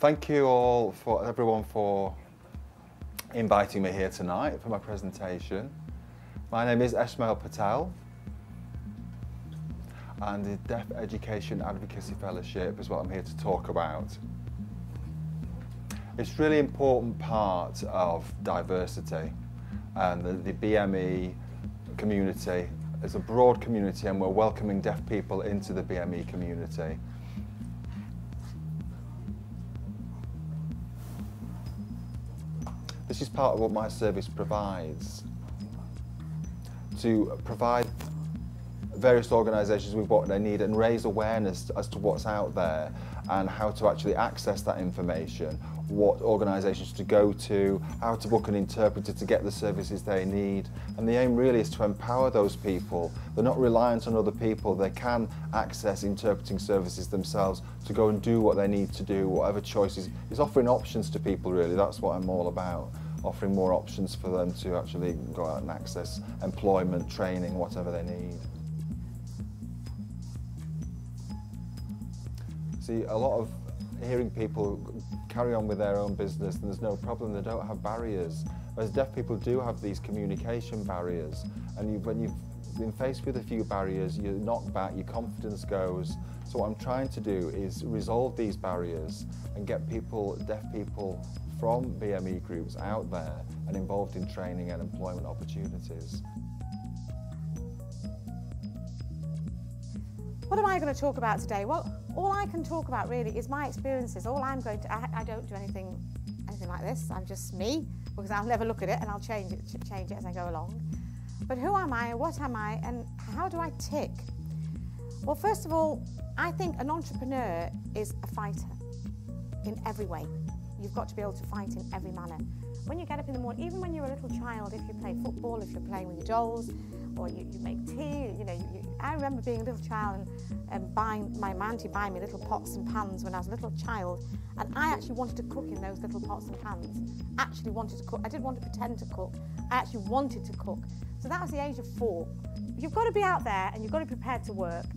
Thank you all, everyone, for inviting me here tonight for my presentation. My name is Esmail Patel, and the Deaf Education Advocacy Fellowship is what I'm here to talk about. It's a really important part of diversity, and the BME community is a broad community, and we're welcoming deaf people into the BME community. This is part of what my service provides, to provide various organisations with what they need and raise awareness as to what's out there and how to actually access that information, what organisations to go to, how to book an interpreter to get the services they need. And the aim really is to empower those people. They're not reliant on other people. They can access interpreting services themselves to go and do what they need to do, whatever choices. It's offering options to people, really. That's what I'm all about. Offering more options for them to actually go out and access employment, training, whatever they need. See, a lot of hearing people carry on with their own business and there's no problem, they don't have barriers. Whereas deaf people do have these communication barriers, and when you've been faced with a few barriers, you knock back, your confidence goes. So what I'm trying to do is resolve these barriers and get people, deaf people from BME groups out there and involved in training and employment opportunities. What am I going to talk about today? Well, all I can talk about really is my experiences. All I'm going to, I don't do anything like this. I'm just me, because I'll never look at it and I'll change it as I go along. But who am I, what am I, and how do I tick? Well, first of all, I think an entrepreneur is a fighter in every way. You've got to be able to fight in every manner. When you get up in the morning, even when you're a little child, if you play football, if you're playing with your dolls, or you make tea, I remember being a little child and buying my auntie buying me little pots and pans when I was a little child, and I actually wanted to cook in those little pots and pans. Actually wanted to cook. I didn't want to pretend to cook. I actually wanted to cook. So that was the age of 4. You've got to be out there and you've got to be prepared to work.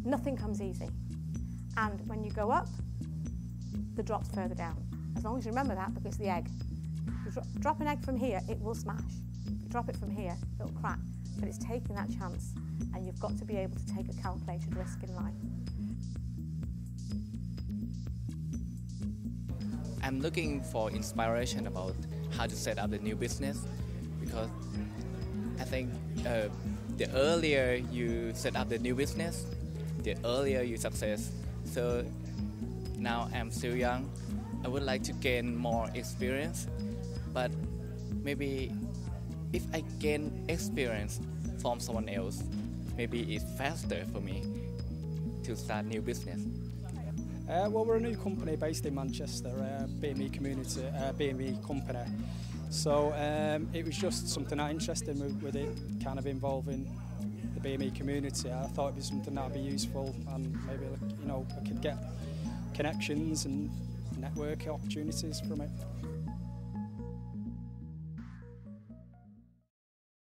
Nothing comes easy. And when you go up, the drop's further down. As long as you remember that, because it's the egg. If you drop an egg from here, it will smash. If you drop it from here, it'll crack. But it's taking that chance, and you've got to be able to take a calculated risk in life. I'm looking for inspiration about how to set up the new business, because I think the earlier you set up the new business, the earlier you success. So now I'm still young. I would like to gain more experience, but maybe if I gain experience from someone else, maybe it's faster for me to start new business. Well, we're a new company based in Manchester, BME community, BME company. So it was just something that interested me with it, kind of involving the BME community. I thought it was something that would be useful, and maybe I could get connections and network opportunities from it.